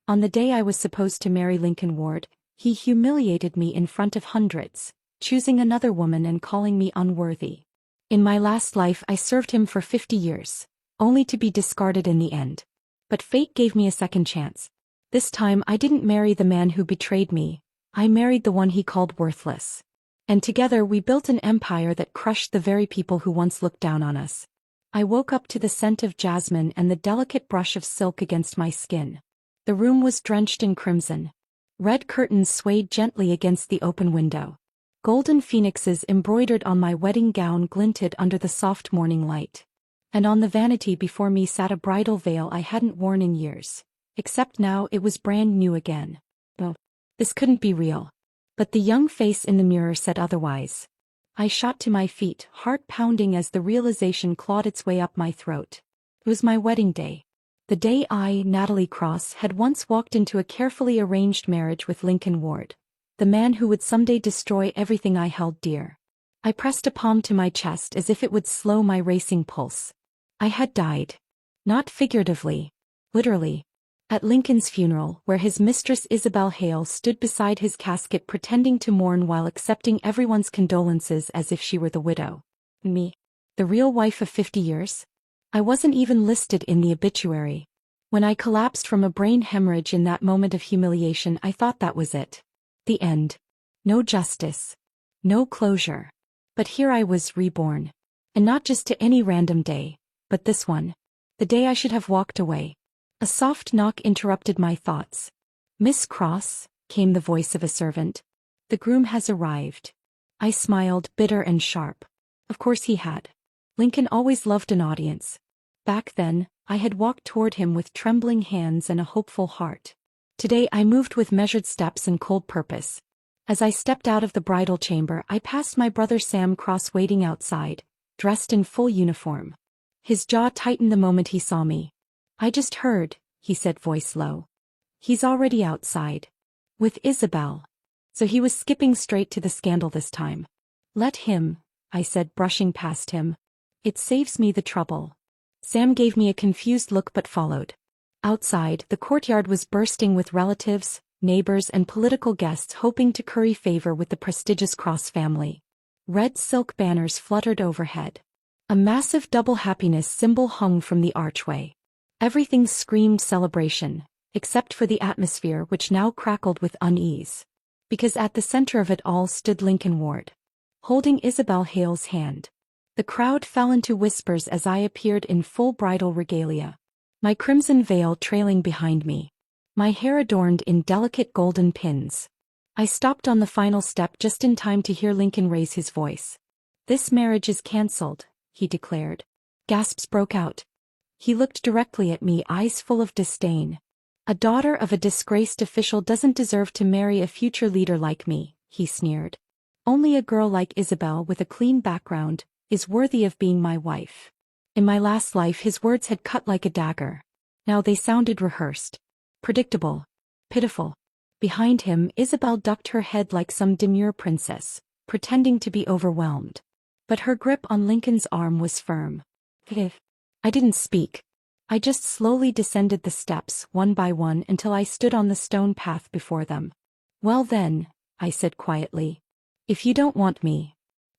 On the day I was supposed to marry Lincoln Ward, he humiliated me in front of hundreds, choosing another woman and calling me unworthy. In my last life I served him for 50 years, only to be discarded in the end. But fate gave me a second chance. This time I didn't marry the man who betrayed me, I married the one he called worthless. And together we built an empire that crushed the very people who once looked down on us. I woke up to the scent of jasmine and the delicate brush of silk against my skin. The room was drenched in crimson. Red curtains swayed gently against the open window. Golden phoenixes embroidered on my wedding gown glinted under the soft morning light. And on the vanity before me sat a bridal veil I hadn't worn in years. Except now it was brand new again. Oh, this couldn't be real. But the young face in the mirror said otherwise. I shot to my feet, heart pounding as the realization clawed its way up my throat. It was my wedding day. The day I, Natalie Cross, had once walked into a carefully arranged marriage with Lincoln Ward, the man who would someday destroy everything I held dear. I pressed a palm to my chest as if it would slow my racing pulse. I had died. Not figuratively. Literally. At Lincoln's funeral, where his mistress Isabel Hale stood beside his casket pretending to mourn while accepting everyone's condolences as if she were the widow. Me? The real wife of 50 years? I wasn't even listed in the obituary. When I collapsed from a brain hemorrhage in that moment of humiliation, I thought that was it. The end. No justice. No closure. But here I was reborn. And not just to any random day, but this one. The day I should have walked away. A soft knock interrupted my thoughts. "Miss Cross," came the voice of a servant. "The groom has arrived." I smiled, bitter and sharp. Of course he had. Lincoln always loved an audience. Back then, I had walked toward him with trembling hands and a hopeful heart. Today I moved with measured steps and cold purpose. As I stepped out of the bridal chamber, I passed my brother Sam Cross waiting outside, dressed in full uniform. His jaw tightened the moment he saw me. "I just heard," he said, voice low. "He's already outside. With Isabel." So he was skipping straight to the scandal this time. "Let him," I said, brushing past him. "It saves me the trouble." Sam gave me a confused look but followed. Outside, the courtyard was bursting with relatives, neighbors and political guests hoping to curry favor with the prestigious Cross family. Red silk banners fluttered overhead. A massive double happiness symbol hung from the archway. Everything screamed celebration, except for the atmosphere which now crackled with unease. Because at the center of it all stood Lincoln Ward, holding Isabel Hale's hand. The crowd fell into whispers as I appeared in full bridal regalia. My crimson veil trailing behind me. My hair adorned in delicate golden pins. I stopped on the final step just in time to hear Lincoln raise his voice. "This marriage is cancelled," he declared. Gasps broke out. He looked directly at me, eyes full of disdain. "A daughter of a disgraced official doesn't deserve to marry a future leader like me," he sneered. "Only a girl like Isabel with a clean background is worthy of being my wife." In my last life his words had cut like a dagger. Now they sounded rehearsed. Predictable. Pitiful. Behind him, Isabel ducked her head like some demure princess, pretending to be overwhelmed. But her grip on Lincoln's arm was firm. I didn't speak. I just slowly descended the steps, one by one, until I stood on the stone path before them. "Well then," I said quietly. "If you don't want me."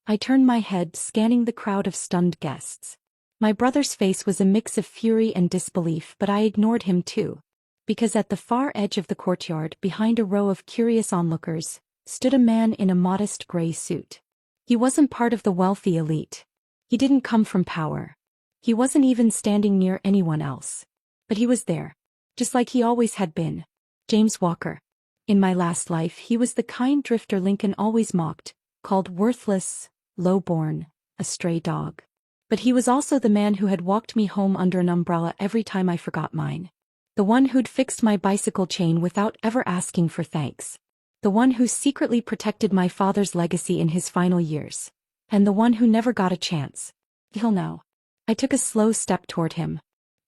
I turned my head, scanning the crowd of stunned guests. My brother's face was a mix of fury and disbelief, but I ignored him too. Because at the far edge of the courtyard, behind a row of curious onlookers, stood a man in a modest gray suit. He wasn't part of the wealthy elite. He didn't come from power. He wasn't even standing near anyone else. But he was there. Just like he always had been. James Walker. In my last life he was the kind drifter Lincoln always mocked, called worthless, low-born, a stray dog. But he was also the man who had walked me home under an umbrella every time I forgot mine. The one who'd fixed my bicycle chain without ever asking for thanks. The one who secretly protected my father's legacy in his final years. And the one who never got a chance. He'll know. I took a slow step toward him.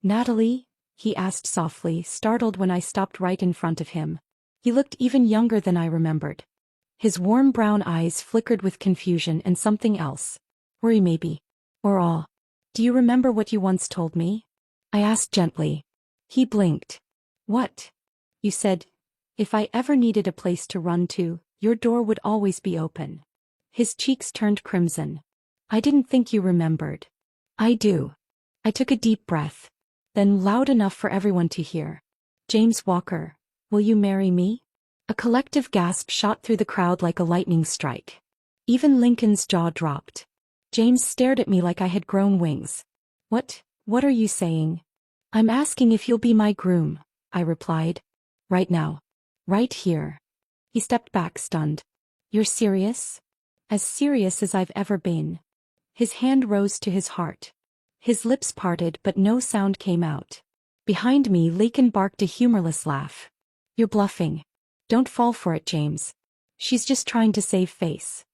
"Natalie?" he asked softly, startled when I stopped right in front of him. He looked even younger than I remembered. His warm brown eyes flickered with confusion and something else. Worry maybe. Or awe. "Do you remember what you once told me?" I asked gently. He blinked. "What?" You said, if I ever needed a place to run to, your door would always be open. His cheeks turned crimson. I didn't think you remembered. I do. I took a deep breath. Then loud enough for everyone to hear. James Walker, will you marry me? A collective gasp shot through the crowd like a lightning strike. Even Lincoln's jaw dropped. James stared at me like I had grown wings. What are you saying? I'm asking if you'll be my groom, I replied. Right now. Right here. He stepped back stunned. You're serious? As serious as I've ever been. His hand rose to his heart. His lips parted but no sound came out. Behind me, Lincoln barked a humorless laugh. You're bluffing. Don't fall for it, James. She's just trying to save face.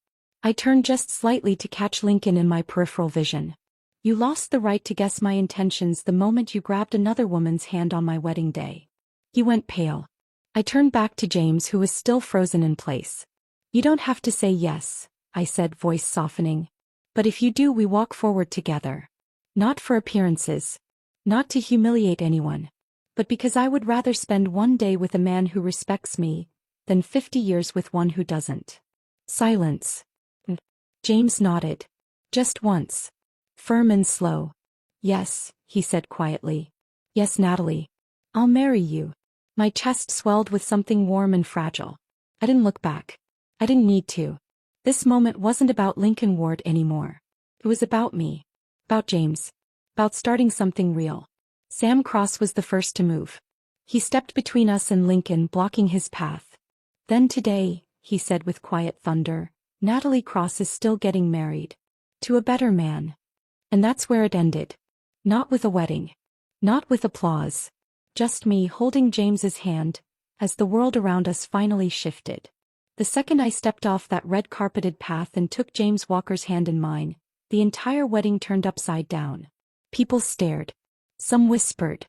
I turned just slightly to catch Lincoln in my peripheral vision. You lost the right to guess my intentions the moment you grabbed another woman's hand on my wedding day. He went pale. I turned back to James, who was still frozen in place. You don't have to say yes, I said, voice softening. But if you do, we walk forward together. Not for appearances. Not to humiliate anyone. But because I would rather spend one day with a man who respects me than 50 years with one who doesn't. Silence. James nodded. Just once. Firm and slow. Yes, he said quietly. Yes, Natalie. I'll marry you. My chest swelled with something warm and fragile. I didn't look back. I didn't need to. This moment wasn't about Lincoln Ward anymore. It was about me. About James. About starting something real. Sam Cross was the first to move. He stepped between us and Lincoln, blocking his path. Then today, he said with quiet thunder, Natalie Cross is still getting married. To a better man. And that's where it ended. Not with a wedding. Not with applause. Just me holding James's hand, as the world around us finally shifted. The second I stepped off that red-carpeted path and took James Walker's hand in mine, the entire wedding turned upside down. People stared. Some whispered.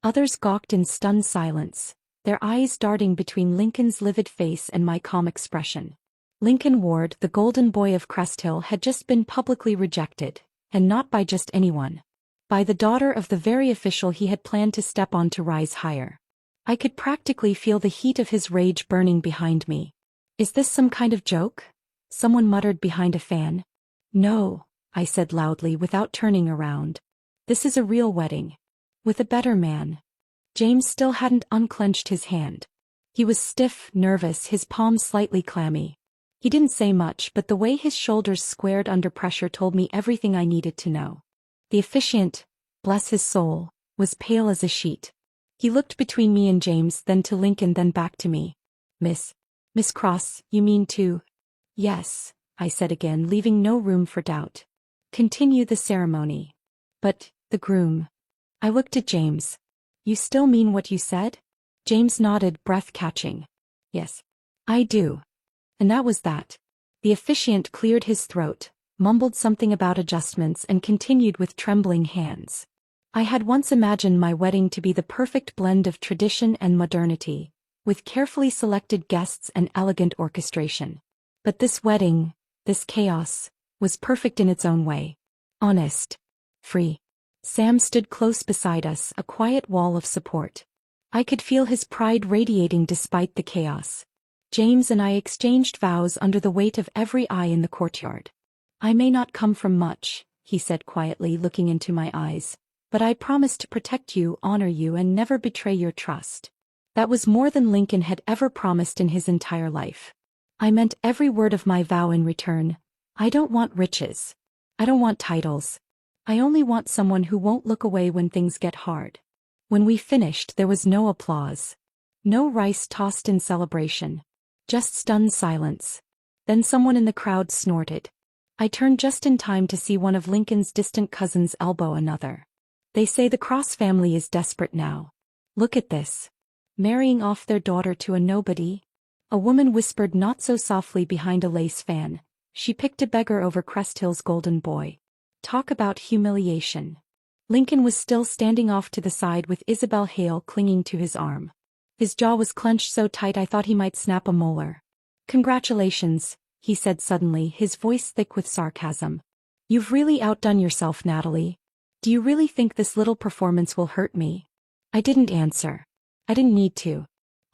Others gawked in stunned silence, their eyes darting between Lincoln's livid face and my calm expression. Lincoln Ward, the golden boy of Crest Hill, had just been publicly rejected, and not by just anyone. By the daughter of the very official he had planned to step on to rise higher. I could practically feel the heat of his rage burning behind me. Is this some kind of joke? Someone muttered behind a fan. No, I said loudly without turning around. This is a real wedding. With a better man. James still hadn't unclenched his hand. He was stiff, nervous, his palms slightly clammy. He didn't say much, but the way his shoulders squared under pressure told me everything I needed to know. The officiant, bless his soul, was pale as a sheet. He looked between me and James, then to Lincoln, then back to me. Miss Cross, you mean to? Yes, I said again, leaving no room for doubt. Continue the ceremony. But, the groom. I looked at James. You still mean what you said? James nodded, breath catching. Yes. I do. And that was that. The officiant cleared his throat, mumbled something about adjustments, and continued with trembling hands. I had once imagined my wedding to be the perfect blend of tradition and modernity, with carefully selected guests and elegant orchestration. But this wedding, this chaos, was perfect in its own way. Honest. Free. Sam stood close beside us, a quiet wall of support. I could feel his pride radiating despite the chaos. James and I exchanged vows under the weight of every eye in the courtyard. I may not come from much, he said quietly, looking into my eyes, but I promise to protect you, honor you, and never betray your trust. That was more than Lincoln had ever promised in his entire life. I meant every word of my vow in return. I don't want riches. I don't want titles. I only want someone who won't look away when things get hard. When we finished, there was no applause. No rice tossed in celebration. Just stunned silence. Then someone in the crowd snorted. I turned just in time to see one of Lincoln's distant cousins elbow another. They say the Cross family is desperate now. Look at this. Marrying off their daughter to a nobody? A woman whispered not so softly behind a lace fan. She picked a beggar over Crest Hill's golden boy. Talk about humiliation. Lincoln was still standing off to the side with Isabel Hale clinging to his arm. His jaw was clenched so tight I thought he might snap a molar. Congratulations, he said suddenly, his voice thick with sarcasm. You've really outdone yourself, Natalie. Do you really think this little performance will hurt me? I didn't answer. I didn't need to.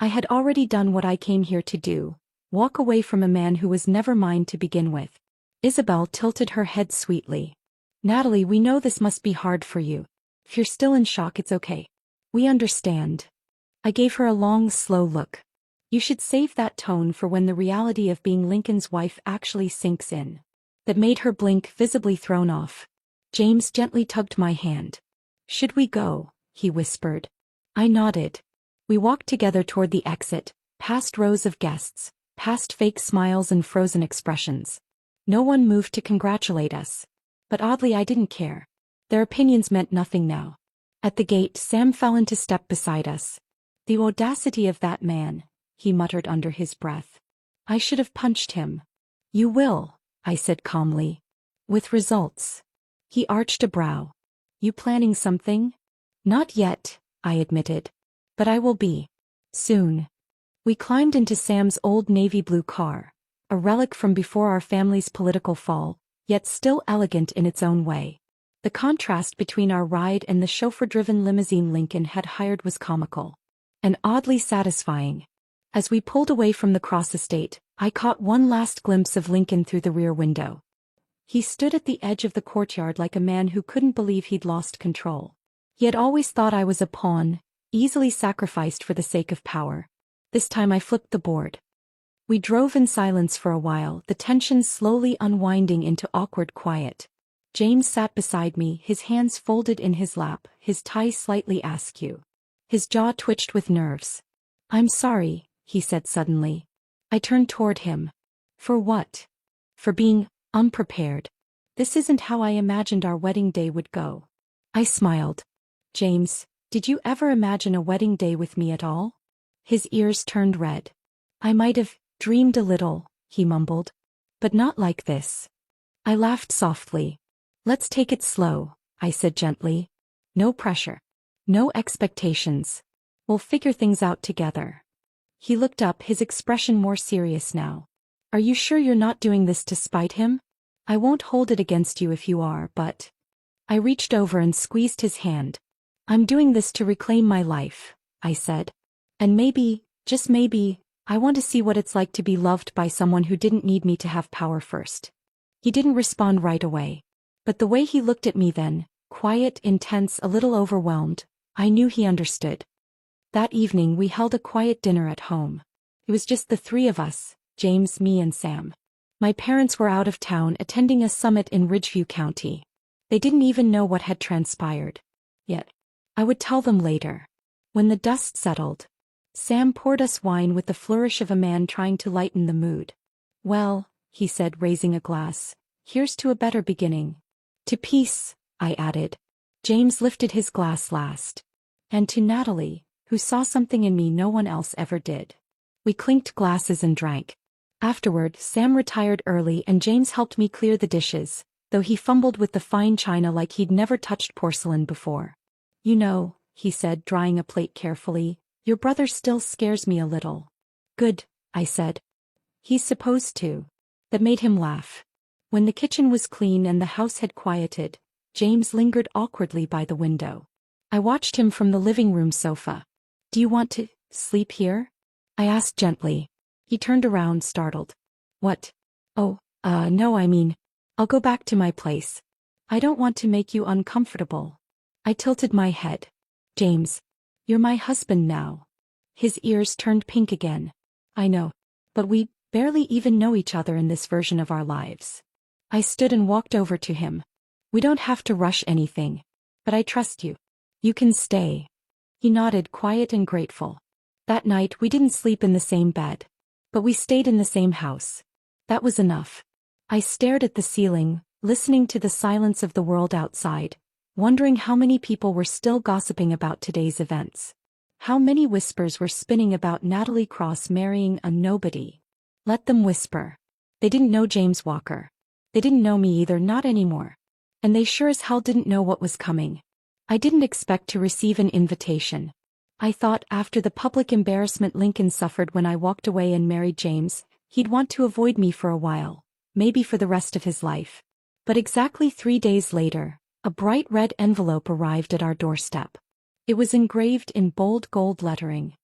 I had already done what I came here to do, walk away from a man who was never mine to begin with. Isabel tilted her head sweetly. Natalie, we know this must be hard for you. If you're still in shock, it's okay. We understand. I gave her a long, slow look. You should save that tone for when the reality of being Lincoln's wife actually sinks in. That made her blink, visibly thrown off. James gently tugged my hand. Should we go? He whispered. I nodded. We walked together toward the exit, past rows of guests, past fake smiles and frozen expressions. No one moved to congratulate us. But oddly, I didn't care. Their opinions meant nothing now. At the gate, Sam fell into step beside us. The audacity of that man, he muttered under his breath. I should have punched him. You will, I said calmly. With results. He arched a brow. You planning something? Not yet, I admitted. But I will be. Soon. We climbed into Sam's old navy blue car, a relic from before our family's political fall, yet still elegant in its own way. The contrast between our ride and the chauffeur-driven limousine Lincoln had hired was comical. And oddly satisfying. As we pulled away from the Cross estate, I caught one last glimpse of Lincoln through the rear window. He stood at the edge of the courtyard like a man who couldn't believe he'd lost control. He had always thought I was a pawn, easily sacrificed for the sake of power. This time I flipped the board. We drove in silence for a while, the tension slowly unwinding into awkward quiet. James sat beside me, his hands folded in his lap, his tie slightly askew. His jaw twitched with nerves. I'm sorry, he said suddenly. I turned toward him. For what? For being unprepared. This isn't how I imagined our wedding day would go. I smiled. James, did you ever imagine a wedding day with me at all? His ears turned red. I might have dreamed a little, he mumbled. But not like this. I laughed softly. Let's take it slow, I said gently. No pressure. No expectations. We'll figure things out together. He looked up, his expression more serious now. Are you sure you're not doing this to spite him? I won't hold it against you if you are, but... I reached over and squeezed his hand. I'm doing this to reclaim my life, I said. And maybe, just maybe, I want to see what it's like to be loved by someone who didn't need me to have power first. He didn't respond right away. But the way he looked at me then, quiet, intense, a little overwhelmed, I knew he understood. That evening we held a quiet dinner at home. It was just the three of us, James, me and Sam. My parents were out of town attending a summit in Ridgeview County. They didn't even know what had transpired. Yet, I would tell them later. When the dust settled, Sam poured us wine with the flourish of a man trying to lighten the mood. Well, he said, raising a glass, here's to a better beginning. To peace, I added. James lifted his glass last. And to Natalie, who saw something in me no one else ever did. We clinked glasses and drank. Afterward, Sam retired early and James helped me clear the dishes, though he fumbled with the fine china like he'd never touched porcelain before. You know, he said, drying a plate carefully, your brother still scares me a little. Good, I said. He's supposed to. That made him laugh. When the kitchen was clean and the house had quieted, James lingered awkwardly by the window. I watched him from the living room sofa. Do you want to sleep here? I asked gently. He turned around, startled. What? Oh, no, I mean, I'll go back to my place. I don't want to make you uncomfortable. I tilted my head. James, you're my husband now. His ears turned pink again. I know, but we barely even know each other in this version of our lives. I stood and walked over to him. We don't have to rush anything. But I trust you. You can stay. He nodded, quiet and grateful. That night we didn't sleep in the same bed. But we stayed in the same house. That was enough. I stared at the ceiling, listening to the silence of the world outside, wondering how many people were still gossiping about today's events. How many whispers were spinning about Natalie Cross marrying a nobody. Let them whisper. They didn't know James Walker. They didn't know me either, not anymore. And they sure as hell didn't know what was coming. I didn't expect to receive an invitation. I thought after the public embarrassment Lincoln suffered when I walked away and married James, he'd want to avoid me for a while, maybe for the rest of his life. But exactly 3 days later, a bright red envelope arrived at our doorstep. It was engraved in bold gold lettering.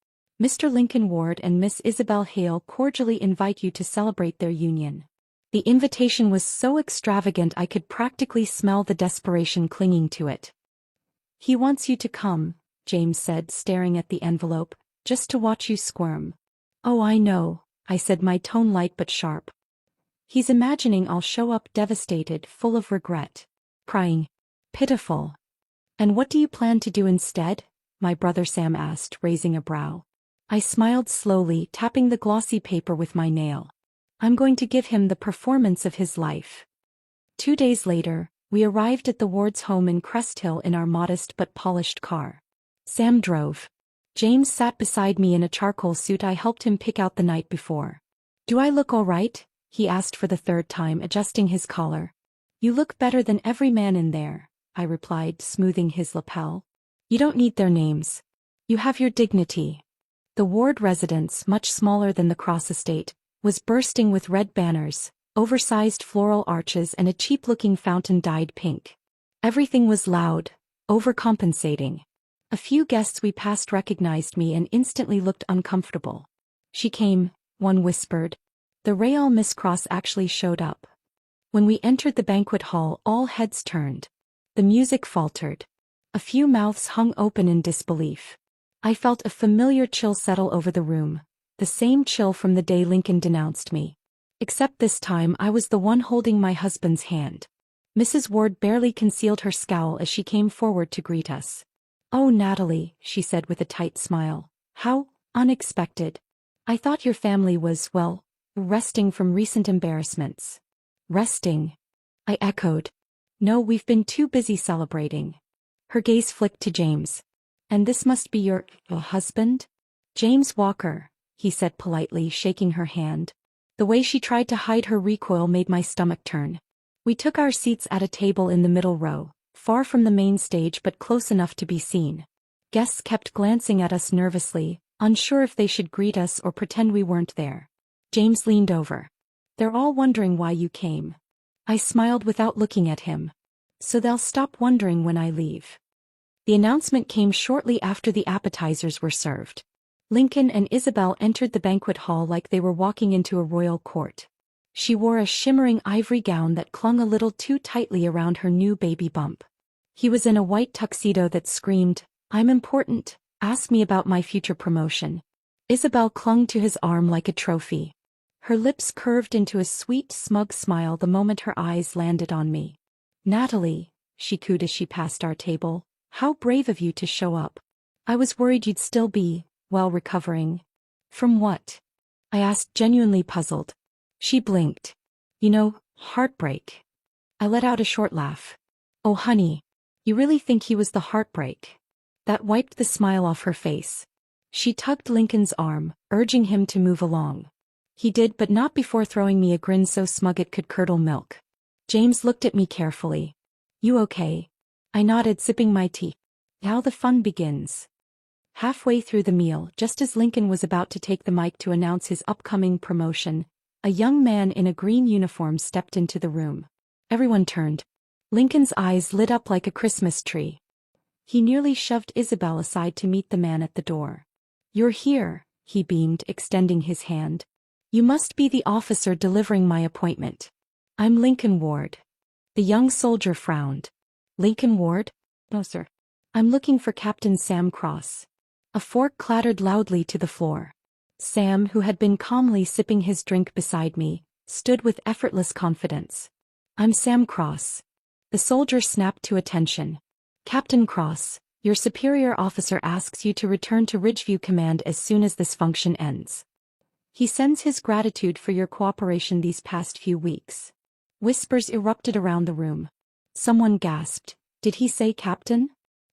Mr. Lincoln Ward and Miss Isabel Hale cordially invite you to celebrate their union. The invitation was so extravagant I could practically smell the desperation clinging to it. He wants you to come, James said, staring at the envelope, just to watch you squirm. Oh, I know, I said, my tone light but sharp. He's imagining I'll show up devastated, full of regret. Crying. Pitiful. And what do you plan to do instead? My brother Sam asked, raising a brow. I smiled slowly, tapping the glossy paper with my nail. I'm going to give him the performance of his life. 2 days later, we arrived at the Ward's home in Crest Hill in our modest but polished car. Sam drove. James sat beside me in a charcoal suit I helped him pick out the night before. Do I look all right? He asked for the 3rd time, adjusting his collar. You look better than every man in there, I replied, smoothing his lapel. You don't need their names. You have your dignity. The Ward residence, much smaller than the Cross estate, was bursting with red banners, oversized floral arches and a cheap-looking fountain dyed pink. Everything was loud, overcompensating. A few guests we passed recognized me and instantly looked uncomfortable. She came, one whispered. The Real Miss Cross actually showed up. When we entered the banquet hall, all heads turned. The music faltered. A few mouths hung open in disbelief. I felt a familiar chill settle over the room, the same chill from the day Lincoln denounced me. Except this time I was the one holding my husband's hand. Mrs. Ward barely concealed her scowl as she came forward to greet us. Oh, Natalie, she said with a tight smile. How unexpected. I thought your family was, well, resting from recent embarrassments. Resting? I echoed. No, we've been too busy celebrating. Her gaze flicked to James. And this must be your husband? James Walker, he said politely, shaking her hand. The way she tried to hide her recoil made my stomach turn. We took our seats at a table in the middle row, far from the main stage but close enough to be seen. Guests kept glancing at us nervously, unsure if they should greet us or pretend we weren't there. James leaned over. They're all wondering why you came. I smiled without looking at him. So they'll stop wondering when I leave. The announcement came shortly after the appetizers were served. Lincoln and Isabel entered the banquet hall like they were walking into a royal court. She wore a shimmering ivory gown that clung a little too tightly around her new baby bump. He was in a white tuxedo that screamed, I'm important, ask me about my future promotion. Isabel clung to his arm like a trophy. Her lips curved into a sweet, smug smile the moment her eyes landed on me. Natalie, she cooed as she passed our table, how brave of you to show up. I was worried you'd still be, well, recovering. From what? I asked, genuinely puzzled. She blinked. You know, heartbreak. I let out a short laugh. Oh, honey, you really think he was the heartbreak? That wiped the smile off her face. She tugged Lincoln's arm, urging him to move along. He did, but not before throwing me a grin so smug it could curdle milk. James looked at me carefully. You okay? I nodded, sipping my tea. Now the fun begins. Halfway through the meal, just as Lincoln was about to take the mic to announce his upcoming promotion, a young man in a green uniform stepped into the room. Everyone turned. Lincoln's eyes lit up like a Christmas tree. He nearly shoved Isabel aside to meet the man at the door. You're here, he beamed, extending his hand. You must be the officer delivering my appointment. I'm Lincoln Ward. The young soldier frowned. Lincoln Ward? No, sir. I'm looking for Captain Sam Cross. A fork clattered loudly to the floor. Sam, who had been calmly sipping his drink beside me, stood with effortless confidence. I'm Sam Cross. The soldier snapped to attention. Captain Cross, your superior officer asks you to return to Ridgeview Command as soon as this function ends. He sends his gratitude for your cooperation these past few weeks. Whispers erupted around the room. Someone gasped. Did he say captain?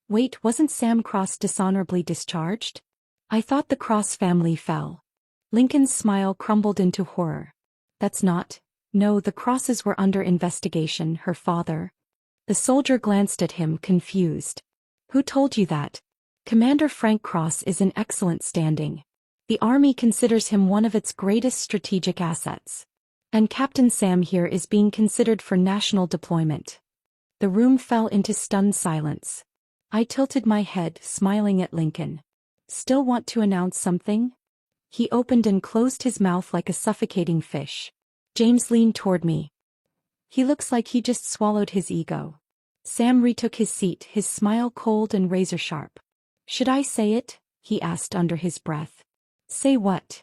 Wait, wasn't Sam Cross dishonorably discharged? I thought the Cross family fell. Lincoln's smile crumbled into horror. That's not. No, the Crosses were under investigation, her father. The soldier glanced at him, confused. Who told you that? Commander Frank Cross is in excellent standing. The Army considers him one of its greatest strategic assets. And Captain Sam here is being considered for national deployment. The room fell into stunned silence. I tilted my head, smiling at Lincoln. Still want to announce something? He opened and closed his mouth like a suffocating fish. James leaned toward me. He looks like he just swallowed his ego. Sam retook his seat, his smile cold and razor-sharp. Should I say it? He asked under his breath. Say what?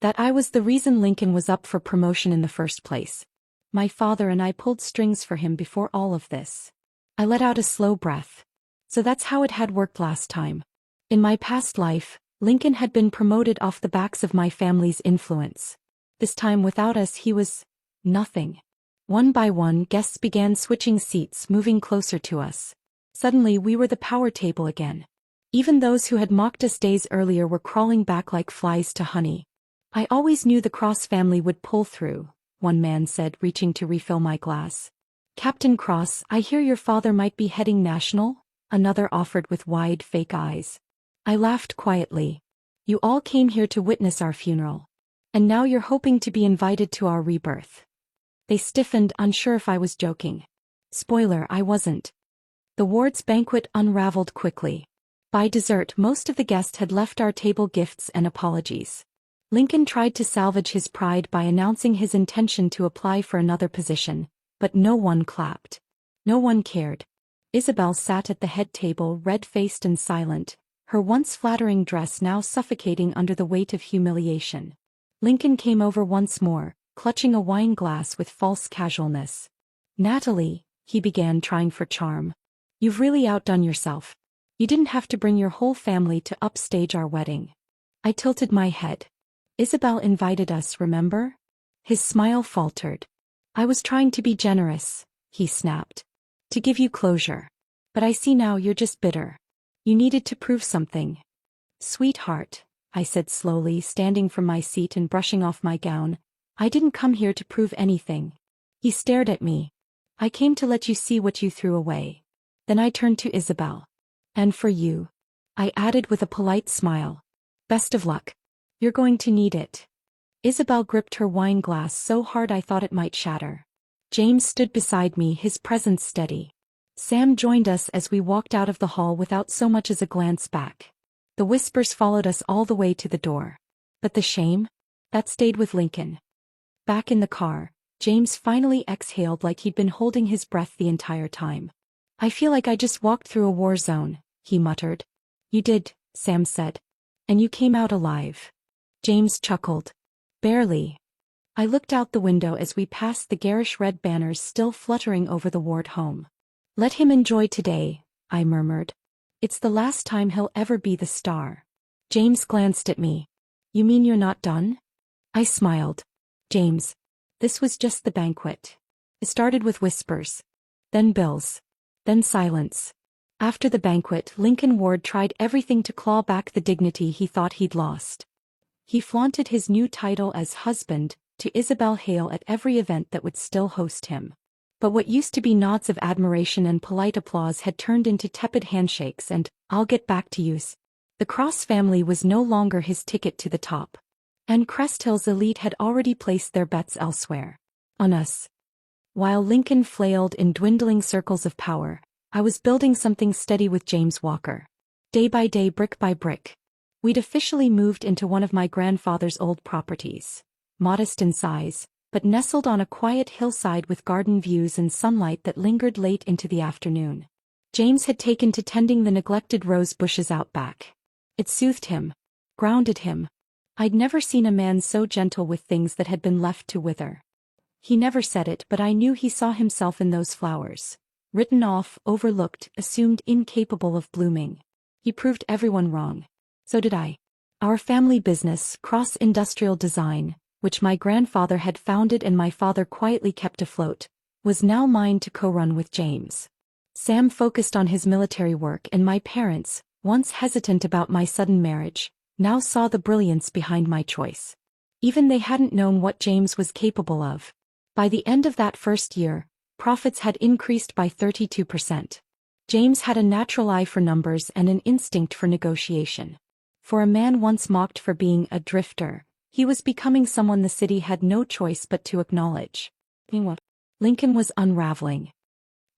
That I was the reason Lincoln was up for promotion in the first place. My father and I pulled strings for him before all of this. I let out a slow breath. So that's how it had worked last time. In my past life, Lincoln had been promoted off the backs of my family's influence. This time without us he was nothing. One by one guests began switching seats, moving closer to us. Suddenly we were the power table again. Even those who had mocked us days earlier were crawling back like flies to honey. I always knew the Cross family would pull through, one man said, reaching to refill my glass. Captain Cross, I hear your father might be heading national, another offered with wide fake eyes. I laughed quietly. You all came here to witness our funeral. And now you're hoping to be invited to our rebirth. They stiffened, unsure if I was joking. Spoiler, I wasn't. The ward's banquet unraveled quickly. By dessert, most of the guests had left our table gifts and apologies. Lincoln tried to salvage his pride by announcing his intention to apply for another position, but no one clapped. No one cared. Isabel sat at the head table, red-faced and silent, her once flattering dress now suffocating under the weight of humiliation. Lincoln came over once more, clutching a wine glass with false casualness. Natalie, he began, trying for charm. You've really outdone yourself. You didn't have to bring your whole family to upstage our wedding. I tilted my head. Isabel invited us, remember? His smile faltered. I was trying to be generous, he snapped. To give you closure. But I see now you're just bitter. You needed to prove something. Sweetheart, I said slowly, standing from my seat and brushing off my gown, I didn't come here to prove anything. He stared at me. I came to let you see what you threw away. Then I turned to Isabel. And for you. I added with a polite smile. Best of luck. You're going to need it. Isabel gripped her wine glass so hard I thought it might shatter. James stood beside me, his presence steady. Sam joined us as we walked out of the hall without so much as a glance back. The whispers followed us all the way to the door. But the shame? That stayed with Lincoln. Back in the car, James finally exhaled like he'd been holding his breath the entire time. I feel like I just walked through a war zone, he muttered. You did, Sam said. And you came out alive. James chuckled. Barely. I looked out the window as we passed the garish red banners still fluttering over the ward home. Let him enjoy today, I murmured. It's the last time he'll ever be the star. James glanced at me. You mean you're not done? I smiled. James. This was just the banquet. It started with whispers. Then bills. Then silence. After the banquet, Lincoln Ward tried everything to claw back the dignity he thought he'd lost. He flaunted his new title as husband to Isabel Hale at every event that would still host him. But what used to be nods of admiration and polite applause had turned into tepid handshakes and, I'll get back to you's. The Cross family was no longer his ticket to the top. And Crest Hill's elite had already placed their bets elsewhere. On us. While Lincoln flailed in dwindling circles of power, I was building something steady with James Walker. Day by day, brick by brick. We'd officially moved into one of my grandfather's old properties. Modest in size, but nestled on a quiet hillside with garden views and sunlight that lingered late into the afternoon. James had taken to tending the neglected rose bushes out back. It soothed him. Grounded him. I'd never seen a man so gentle with things that had been left to wither. He never said it, but I knew he saw himself in those flowers. Written off, overlooked, assumed incapable of blooming. He proved everyone wrong. So did I. Our family business, Cross Industrial Design, which my grandfather had founded and my father quietly kept afloat, was now mine to co-run with James. Sam focused on his military work, and my parents, once hesitant about my sudden marriage, now saw the brilliance behind my choice. Even they hadn't known what James was capable of. By the end of that first year, profits had increased by 32%. James had a natural eye for numbers and an instinct for negotiation. For a man once mocked for being a drifter, he was becoming someone the city had no choice but to acknowledge. Meanwhile, Lincoln was unraveling.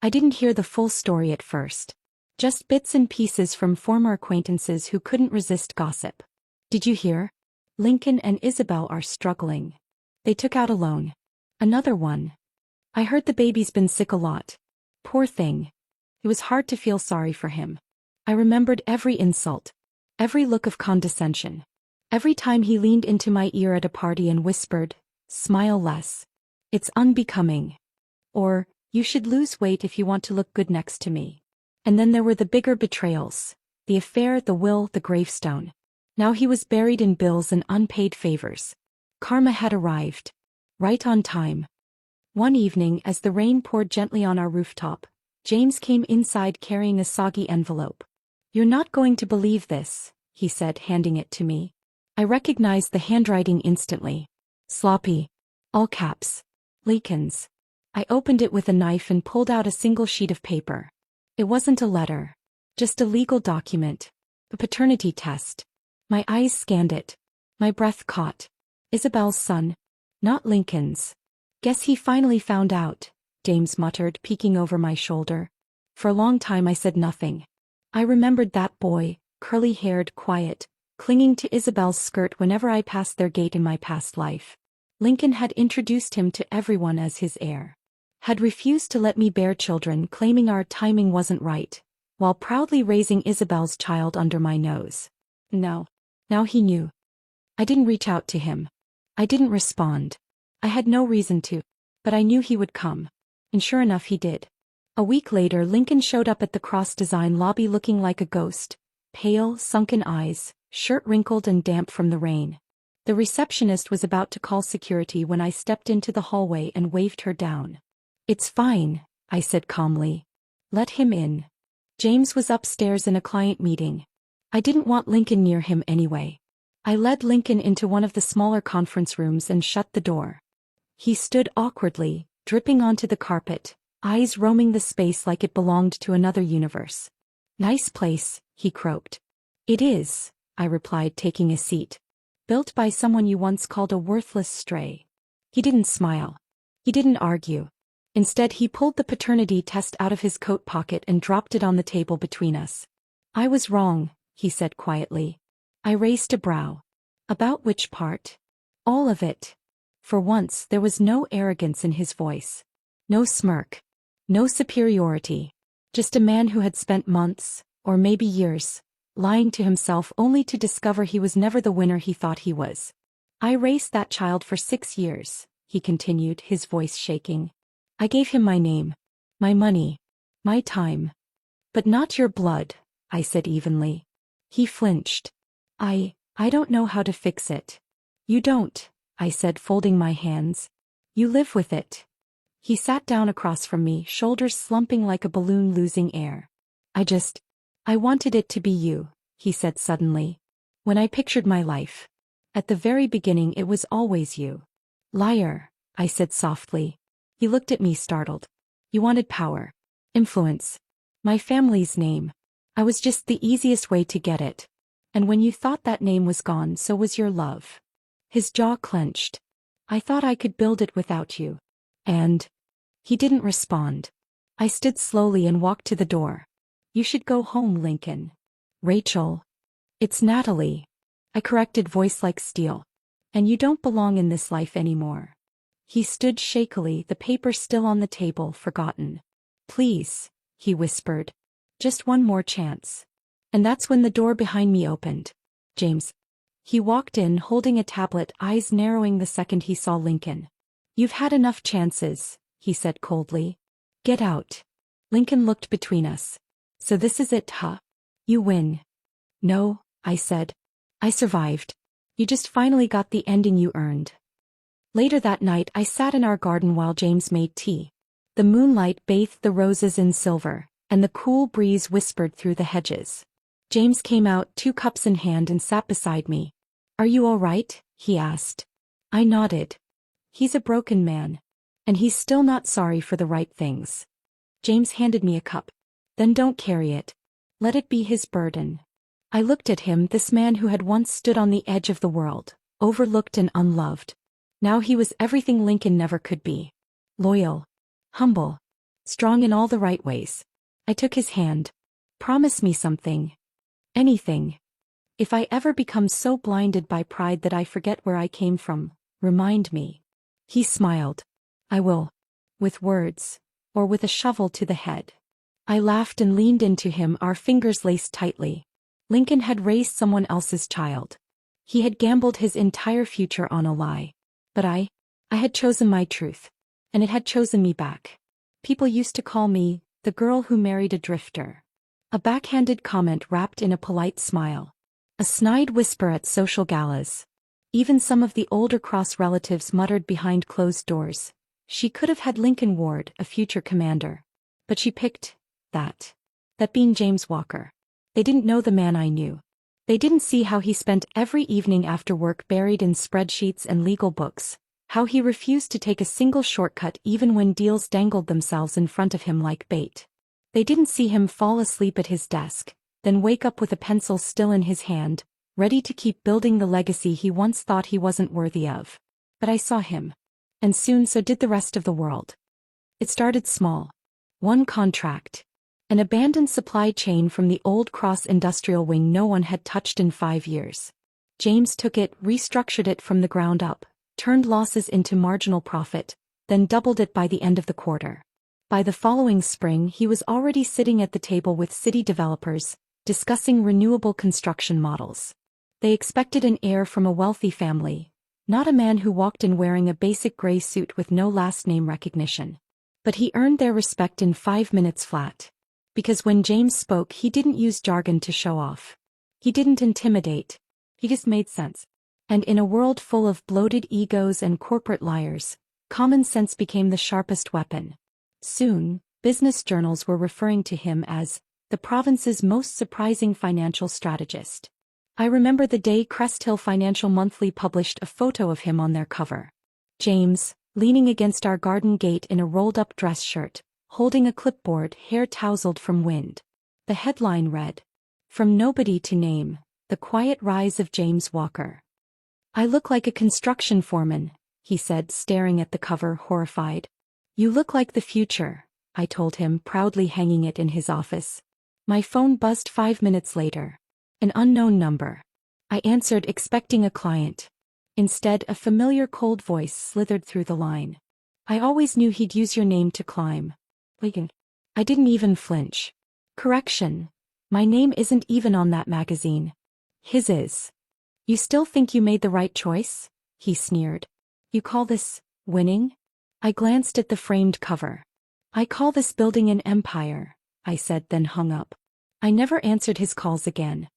I didn't hear the full story at first. Just bits and pieces from former acquaintances who couldn't resist gossip. Did you hear? Lincoln and Isabel are struggling. They took out a loan. Another one. I heard the baby's been sick a lot. Poor thing. It was hard to feel sorry for him. I remembered every insult. Every look of condescension. Every time he leaned into my ear at a party and whispered, "Smile less. It's unbecoming." Or, "You should lose weight if you want to look good next to me." And then there were the bigger betrayals. The affair, the will, the gravestone. Now he was buried in bills and unpaid favors. Karma had arrived. Right on time. One evening, as the rain poured gently on our rooftop, James came inside carrying a soggy envelope. "You're not going to believe this," he said, handing it to me. I recognized the handwriting instantly. Sloppy. All caps. Lincoln's. I opened it with a knife and pulled out a single sheet of paper. It wasn't a letter. Just a legal document. A paternity test. My eyes scanned it. My breath caught. Isabel's son. Not Lincoln's. "Guess he finally found out," James muttered, peeking over my shoulder. For a long time I said nothing. I remembered that boy, curly-haired, quiet, clinging to Isabel's skirt whenever I passed their gate in my past life. Lincoln had introduced him to everyone as his heir. Had refused to let me bear children, claiming our timing wasn't right, while proudly raising Isabel's child under my nose. No. Now he knew. I didn't reach out to him. I didn't respond. I had no reason to, but I knew he would come. And sure enough he did. A week later Lincoln showed up at the cross-design lobby looking like a ghost, pale, sunken eyes, shirt wrinkled and damp from the rain. The receptionist was about to call security when I stepped into the hallway and waved her down. "It's fine," I said calmly. "Let him in." James was upstairs in a client meeting. I didn't want Lincoln near him anyway. I led Lincoln into one of the smaller conference rooms and shut the door. He stood awkwardly, dripping onto the carpet, eyes roaming the space like it belonged to another universe. "Nice place," he croaked. "It is," I replied, taking a seat. "Built by someone you once called a worthless stray." He didn't smile. He didn't argue. Instead he pulled the paternity test out of his coat pocket and dropped it on the table between us. "I was wrong," he said quietly. I raised a brow. "About which part?" "All of it." For once there was no arrogance in his voice. No smirk. No superiority. Just a man who had spent months, or maybe years, lying to himself only to discover he was never the winner he thought he was. "I raised that child for 6 years," he continued, his voice shaking. "I gave him my name, my money, my time. But not your blood," I said evenly. He flinched. I don't know how to fix it." "You don't," I said, folding my hands. "You live with it." He sat down across from me, shoulders slumping like a balloon losing air. I wanted it to be you," he said suddenly. "When I pictured my life. At the very beginning it was always you." "Liar," I said softly. He looked at me startled. "You wanted power. Influence. My family's name. I was just the easiest way to get it. And when you thought that name was gone, so was your love." His jaw clenched. "I thought I could build it without you. And—" He didn't respond. I stood slowly and walked to the door. "You should go home, Lincoln." "Rachel." "It's Natalie," I corrected, voice like steel. "And you don't belong in this life anymore." He stood shakily, the paper still on the table, forgotten. "Please," he whispered. "Just one more chance." And that's when the door behind me opened. "James." He walked in, holding a tablet, eyes narrowing the second he saw Lincoln. "You've had enough chances," he said coldly. "Get out." Lincoln looked between us. "So this is it, huh? You win." "No," I said. "I survived. You just finally got the ending you earned." Later that night I sat in our garden while James made tea. The moonlight bathed the roses in silver, and the cool breeze whispered through the hedges. James came out, 2 cups in hand, and sat beside me. "Are you all right?" he asked. I nodded. He's a broken man. And he's still not sorry for the right things. James handed me a cup. "Then don't carry it. Let it be his burden." I looked at him, this man who had once stood on the edge of the world, overlooked and unloved. Now he was everything Lincoln never could be. Loyal. Humble. Strong in all the right ways. I took his hand. Promise me something. Anything. If I ever become so blinded by pride that I forget where I came from, remind me. He smiled. I will. With words. Or with a shovel to the head. I laughed and leaned into him, our fingers laced tightly. Lincoln had raised someone else's child. He had gambled his entire future on a lie. But I had chosen my truth. And it had chosen me back. People used to call me, the girl who married a drifter. A backhanded comment wrapped in a polite smile. A snide whisper at social galas. Even some of the older cross relatives muttered behind closed doors. She could have had Lincoln Ward, a future commander. But she picked that. That being James Walker. They didn't know the man I knew. They didn't see how he spent every evening after work buried in spreadsheets and legal books, how he refused to take a single shortcut even when deals dangled themselves in front of him like bait. They didn't see him fall asleep at his desk, then wake up with a pencil still in his hand, ready to keep building the legacy he once thought he wasn't worthy of. But I saw him. And soon so did the rest of the world. It started small. One contract. An abandoned supply chain from the old Cross industrial wing no one had touched in 5 years. James took it, restructured it from the ground up, turned losses into marginal profit, then doubled it by the end of the quarter. By the following spring he was already sitting at the table with city developers, discussing renewable construction models. They expected an heir from a wealthy family, not a man who walked in wearing a basic gray suit with no last name recognition. But he earned their respect in 5 minutes flat. Because when James spoke he didn't use jargon to show off. He didn't intimidate. He just made sense. And in a world full of bloated egos and corporate liars, common sense became the sharpest weapon. Soon, business journals were referring to him as the province's most surprising financial strategist. I remember the day Crest Hill Financial Monthly published a photo of him on their cover. James, leaning against our garden gate in a rolled-up dress shirt, holding a clipboard, hair tousled from wind. The headline read, "From Nobody to Name, The Quiet Rise of James Walker." "I look like a construction foreman," he said, staring at the cover, horrified. "You look like the future," I told him, proudly hanging it in his office. My phone buzzed 5 minutes later. An unknown number. I answered, expecting a client. Instead, a familiar cold voice slithered through the line. "I always knew he'd use your name to climb." I didn't even flinch. "Correction. My name isn't even on that magazine. His is." "You still think you made the right choice?" he sneered. "You call this winning?" I glanced at the framed cover. "I call this building an empire," I said, then hung up. I never answered his calls again.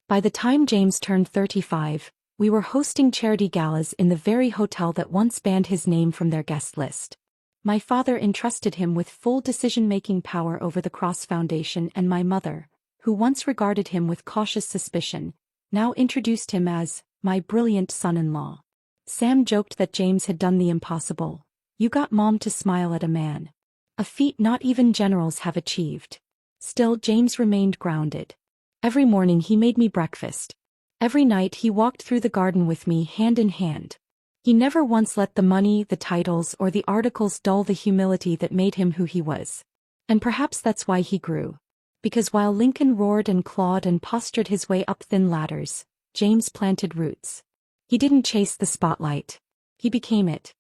By the time James turned 35, we were hosting charity galas in the very hotel that once banned his name from their guest list. My father entrusted him with full decision-making power over the Cross Foundation, and my mother, who once regarded him with cautious suspicion, now introduced him as my brilliant son-in-law. Sam joked that James had done the impossible. You got Mom to smile at a man. A feat not even generals have achieved. Still, James remained grounded. Every morning he made me breakfast. Every night he walked through the garden with me, hand in hand. He never once let the money, the titles, or the articles dull the humility that made him who he was. And perhaps that's why he grew. Because while Lincoln roared and clawed and postured his way up thin ladders, James planted roots. He didn't chase the spotlight. He became it.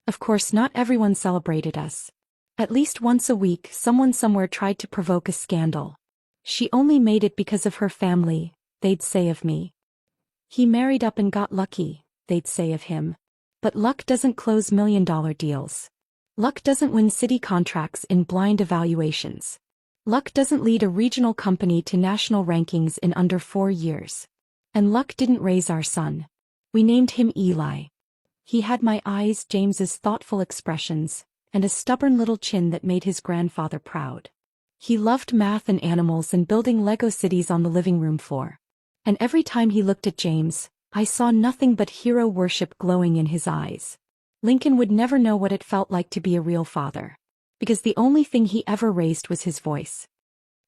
Of course, not everyone celebrated us. At least once a week, someone somewhere tried to provoke a scandal. "She only made it because of her family," they'd say of me. "He married up and got lucky," they'd say of him. But luck doesn't close million-dollar deals. Luck doesn't win city contracts in blind evaluations. Luck doesn't lead a regional company to national rankings in under 4 years. And luck didn't raise our son. We named him Eli. He had my eyes, James's thoughtful expressions, and a stubborn little chin that made his grandfather proud. He loved math and animals and building Lego cities on the living room floor. And every time he looked at James, I saw nothing but hero worship glowing in his eyes. Lincoln would never know what it felt like to be a real father. Because the only thing he ever raised was his voice.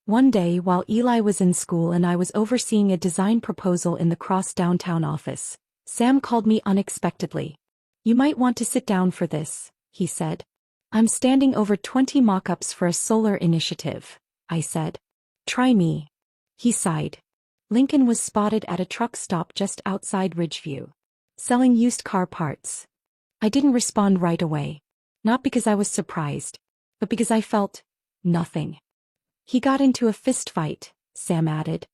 One day, while Eli was in school and I was overseeing a design proposal in the Cross downtown office, Sam called me unexpectedly. "You might want to sit down for this," he said. "I'm standing over 20 mock-ups for a solar initiative," I said. Try me. He sighed. Lincoln was spotted at a truck stop just outside Ridgeview, selling used car parts. I didn't respond right away. Not because I was surprised, but because I felt nothing. He got into a fist fight, Sam added.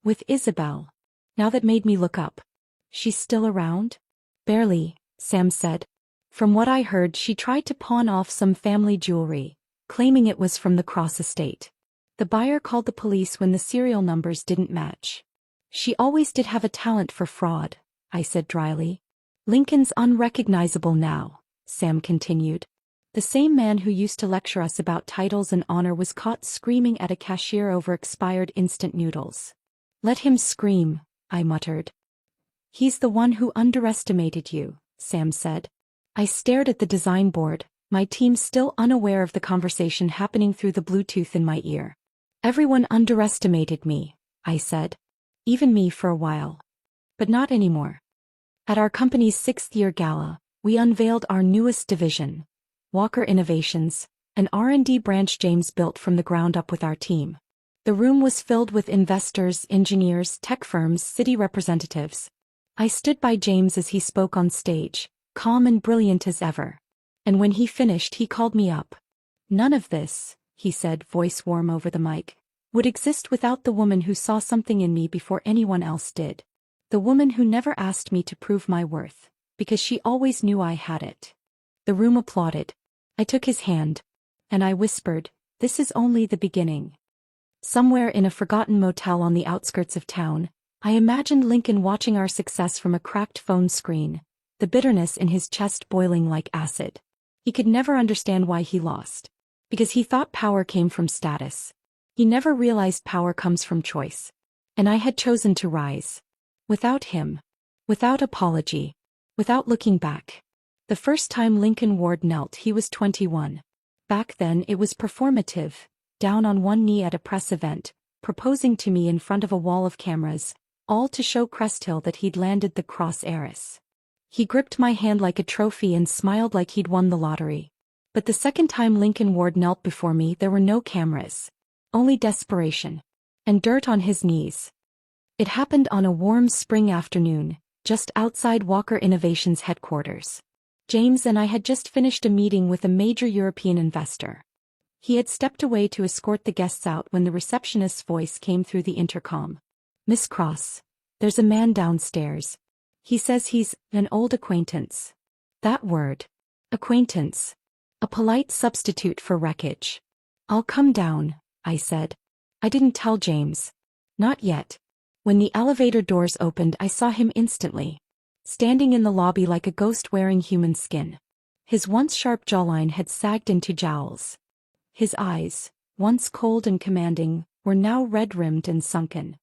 With Isabel. Now that made me look up. She's still around? Barely, Sam said. From what I heard, she tried to pawn off some family jewelry, claiming it was from the Cross estate. The buyer called the police when the serial numbers didn't match. She always did have a talent for fraud, I said dryly. Lincoln's unrecognizable now, Sam continued. The same man who used to lecture us about titles and honor was caught screaming at a cashier over expired instant noodles. Let him scream, I muttered. He's the one who underestimated you, Sam said. I stared at the design board, my team still unaware of the conversation happening through the Bluetooth in my ear. Everyone underestimated me, I said. Even me for a while. But not anymore. At our company's 6th-year gala, we unveiled our newest division, Walker Innovations, an R&D branch James built from the ground up with our team. The room was filled with investors, engineers, tech firms, city representatives. I stood by James as he spoke on stage, calm and brilliant as ever. And when he finished, he called me up. None of this, he said, voice warm over the mic, would exist without the woman who saw something in me before anyone else did. The woman who never asked me to prove my worth, because she always knew I had it. The room applauded. I took his hand. And I whispered, this is only the beginning. Somewhere in a forgotten motel on the outskirts of town, I imagined Lincoln watching our success from a cracked phone screen, the bitterness in his chest boiling like acid. He could never understand why he lost. Because he thought power came from status. He never realized power comes from choice. And I had chosen to rise. Without him. Without apology. Without looking back. The first time Lincoln Ward knelt, he was 21. Back then it was performative, down on one knee at a press event, proposing to me in front of a wall of cameras, all to show Cresthill that he'd landed the Cross heiress. He gripped my hand like a trophy and smiled like he'd won the lottery. But the second time Lincoln Ward knelt before me, there were no cameras. Only desperation. And dirt on his knees. It happened on a warm spring afternoon, just outside Walker Innovations headquarters. James and I had just finished a meeting with a major European investor. He had stepped away to escort the guests out when the receptionist's voice came through the intercom. Miss Cross, there's a man downstairs. He says he's an old acquaintance. That word. Acquaintance. A polite substitute for wreckage. I'll come down, I said. I didn't tell James. Not yet. When the elevator doors opened, I saw him instantly. Standing in the lobby like a ghost wearing human skin. His once sharp jawline had sagged into jowls. His eyes, once cold and commanding, were now red-rimmed and sunken.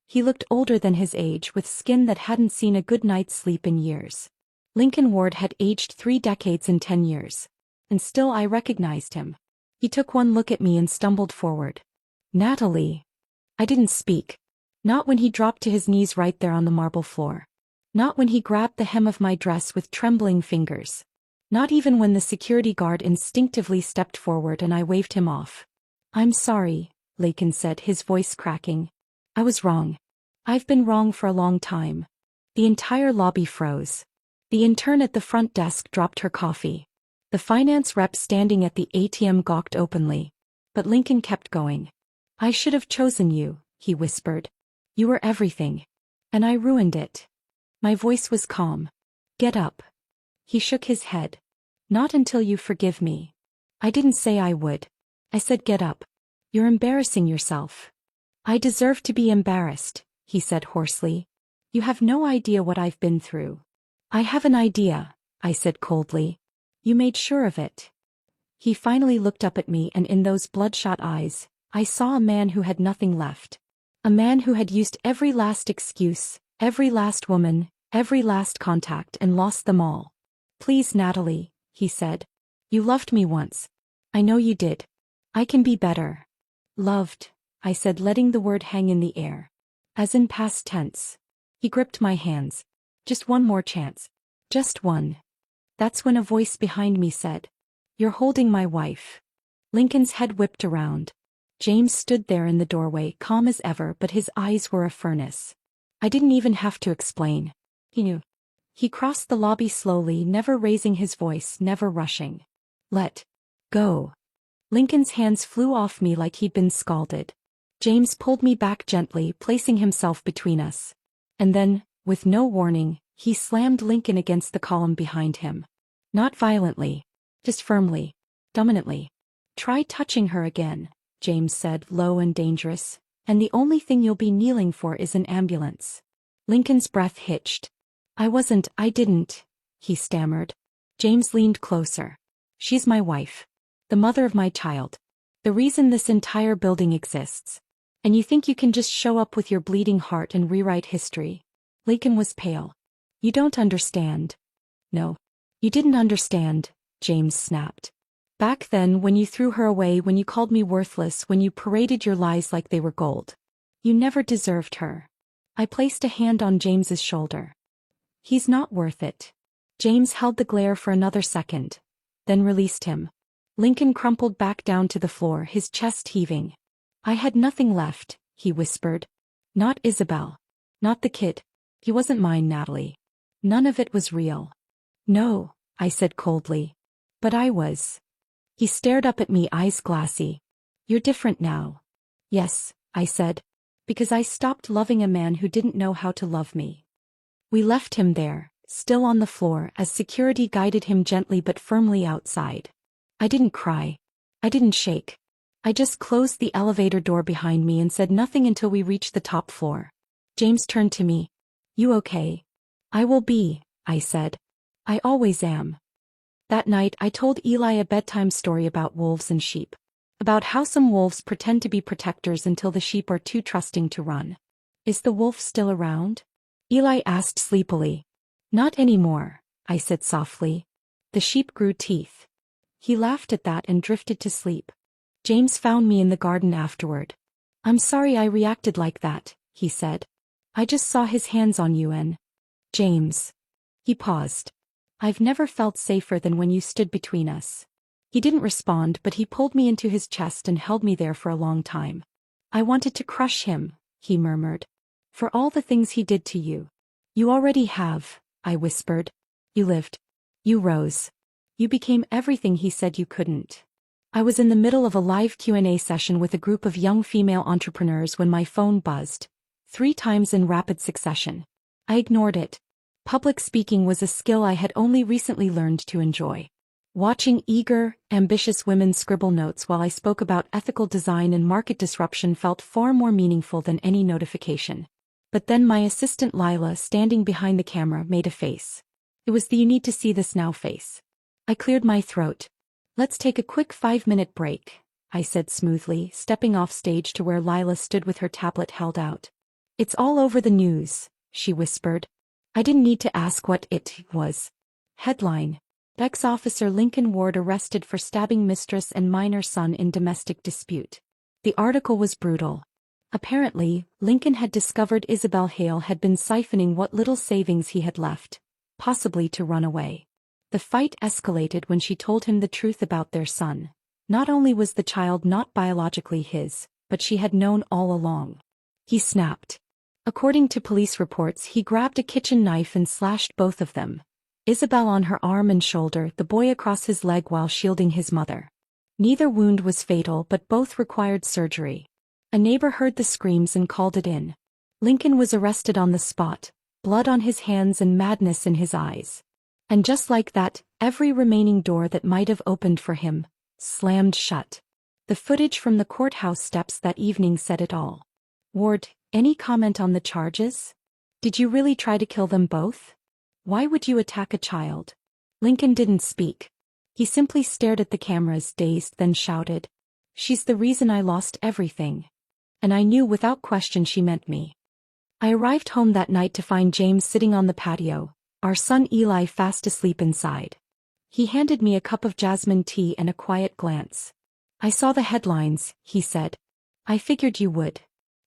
He looked older than his age, with skin that hadn't seen a good night's sleep in years. Lincoln Ward had aged 3 decades in 10 years. And still I recognized him. He took one look at me and stumbled forward. Natalie. I didn't speak. Not when he dropped to his knees right there on the marble floor. Not when he grabbed the hem of my dress with trembling fingers. Not even when the security guard instinctively stepped forward and I waved him off. I'm sorry, Lincoln said, his voice cracking. I was wrong. I've been wrong for a long time. The entire lobby froze. The intern at the front desk dropped her coffee. The finance rep standing at the ATM gawked openly. But Lincoln kept going. I should have chosen you, he whispered. You were everything. And I ruined it. My voice was calm. Get up. He shook his head. Not until you forgive me. I didn't say I would. I said get up. You're embarrassing yourself. I deserve to be embarrassed, he said hoarsely. You have no idea what I've been through. I have an idea, I said coldly. You made sure of it. He finally looked up at me, and in those bloodshot eyes, I saw a man who had nothing left. A man who had used every last excuse, every last woman, every last contact, and lost them all. Please, Natalie, he said. You loved me once. I know you did. I can be better. Loved, I said, letting the word hang in the air. As in past tense. He gripped my hands. Just one more chance. Just one. That's when a voice behind me said, You're holding my wife. Lincoln's head whipped around. James stood there in the doorway, calm as ever, but his eyes were a furnace. I didn't even have to explain. He knew. He crossed the lobby slowly, never raising his voice, never rushing. Let go. Lincoln's hands flew off me like he'd been scalded. James pulled me back gently, placing himself between us. And then, with no warning, he slammed Lincoln against the column behind him. Not violently. Just firmly. Dominantly. Try touching her again, James said, low and dangerous, and the only thing you'll be kneeling for is an ambulance. Lincoln's breath hitched. I didn't, he stammered. James leaned closer. She's my wife. The mother of my child. The reason this entire building exists. And you think you can just show up with your bleeding heart and rewrite history? Lincoln was pale. You don't understand. No. You didn't understand, James snapped. Back then, when you threw her away, when you called me worthless, when you paraded your lies like they were gold. You never deserved her. I placed a hand on James's shoulder. He's not worth it. James held the glare for another second, then released him. Lincoln crumpled back down to the floor, his chest heaving. I had nothing left, he whispered. Not Isabel. Not the kid. He wasn't mine, Natalie. None of it was real. No, I said coldly. But I was. He stared up at me, eyes glassy. You're different now. Yes, I said. Because I stopped loving a man who didn't know how to love me. We left him there, still on the floor, as security guided him gently but firmly outside. I didn't cry. I didn't shake. I just closed the elevator door behind me and said nothing until we reached the top floor. James turned to me. You okay? I will be, I said. I always am. That night I told Eli a bedtime story about wolves and sheep. About how some wolves pretend to be protectors until the sheep are too trusting to run. Is the wolf still around? Eli asked sleepily. Not anymore, I said softly. The sheep grew teeth. He laughed at that and drifted to sleep. James found me in the garden afterward. I'm sorry I reacted like that, he said. I just saw his hands on you and... James. He paused. I've never felt safer than when you stood between us. He didn't respond, but he pulled me into his chest and held me there for a long time. I wanted to crush him, he murmured. For all the things he did to you. You already have, I whispered. You lived. You rose. You became everything he said you couldn't. I was in the middle of a live Q&A session with a group of young female entrepreneurs when my phone buzzed. 3 times in rapid succession. I ignored it. Public speaking was a skill I had only recently learned to enjoy. Watching eager, ambitious women scribble notes while I spoke about ethical design and market disruption felt far more meaningful than any notification. But then my assistant Lila, standing behind the camera, made a face. It was the "you need to see this now" face. I cleared my throat. Let's take a quick 5-minute break, I said smoothly, stepping off stage to where Lila stood with her tablet held out. It's all over the news, she whispered. I didn't need to ask what it was. Headline. Ex-officer Lincoln Ward arrested for stabbing mistress and minor son in domestic dispute. The article was brutal. Apparently, Lincoln had discovered Isabel Hale had been siphoning what little savings he had left, possibly to run away. The fight escalated when she told him the truth about their son. Not only was the child not biologically his, but she had known all along. He snapped. According to police reports, he grabbed a kitchen knife and slashed both of them. Isabel on her arm and shoulder, the boy across his leg while shielding his mother. Neither wound was fatal, but both required surgery. A neighbor heard the screams and called it in. Lincoln was arrested on the spot, blood on his hands and madness in his eyes. And just like that, every remaining door that might have opened for him slammed shut. The footage from the courthouse steps that evening said it all. Ward, any comment on the charges? Did you really try to kill them both? Why would you attack a child? Lincoln didn't speak. He simply stared at the cameras, dazed, then shouted. She's the reason I lost everything. And I knew without question she meant me. I arrived home that night to find James sitting on the patio, our son Eli fast asleep inside. He handed me a cup of jasmine tea and a quiet glance. I saw the headlines, he said. I figured you would.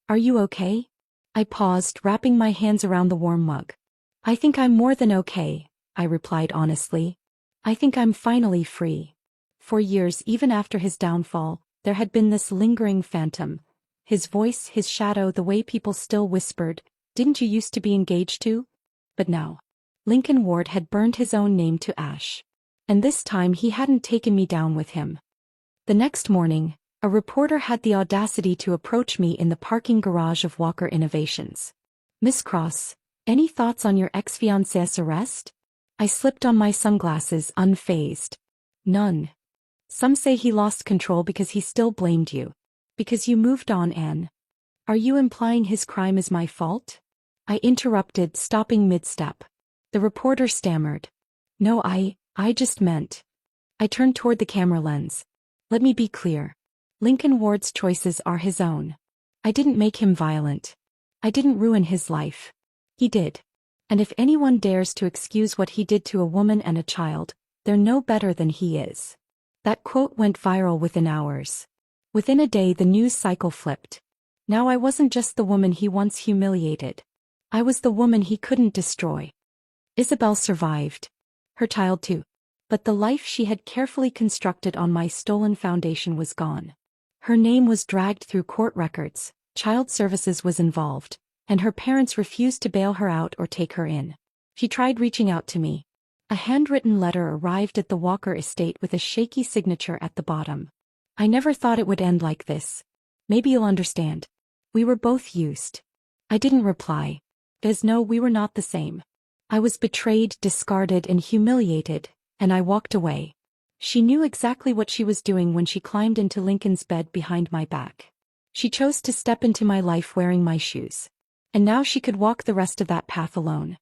Are you okay? I paused, wrapping my hands around the warm mug. I think I'm more than okay, I replied honestly. I think I'm finally free. For years, even after his downfall, there had been this lingering phantom. His voice, his shadow, the way people still whispered, "Didn't you used to be engaged to?" But now, Lincoln Ward had burned his own name to ash. And this time he hadn't taken me down with him. The next morning, a reporter had the audacity to approach me in the parking garage of Walker Innovations. "Miss Cross, any thoughts on your ex-fiancé's arrest?" I slipped on my sunglasses, unfazed. "None. Some say he lost control because he still blamed you. Because you moved on, Anne. Are you implying his crime is my fault?" I interrupted, stopping mid-step. The reporter stammered. "No, I just meant." I turned toward the camera lens. "Let me be clear. Lincoln Ward's choices are his own. I didn't make him violent. I didn't ruin his life. He did. And if anyone dares to excuse what he did to a woman and a child, they're no better than he is." That quote went viral within hours. Within a day the news cycle flipped. Now I wasn't just the woman he once humiliated. I was the woman he couldn't destroy. Isabel survived. Her child too. But the life she had carefully constructed on my stolen foundation was gone. Her name was dragged through court records, child services was involved, and her parents refused to bail her out or take her in. She tried reaching out to me. A handwritten letter arrived at the Walker estate with a shaky signature at the bottom. "I never thought it would end like this. Maybe you'll understand. We were both used." I didn't reply. As no, we were not the same. I was betrayed, discarded, and humiliated, and I walked away. She knew exactly what she was doing when she climbed into Lincoln's bed behind my back. She chose to step into my life wearing my shoes. And now she could walk the rest of that path alone.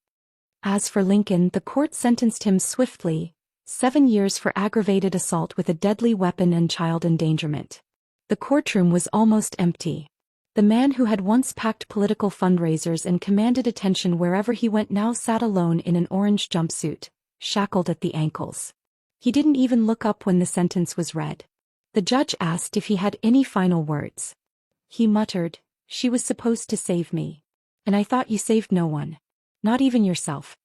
As for Lincoln, the court sentenced him swiftly, 7 years for aggravated assault with a deadly weapon and child endangerment. The courtroom was almost empty. The man who had once packed political fundraisers and commanded attention wherever he went now sat alone in an orange jumpsuit, shackled at the ankles. He didn't even look up when the sentence was read. The judge asked if he had any final words. He muttered, "She was supposed to save me. And I thought you saved no one. Not even yourself."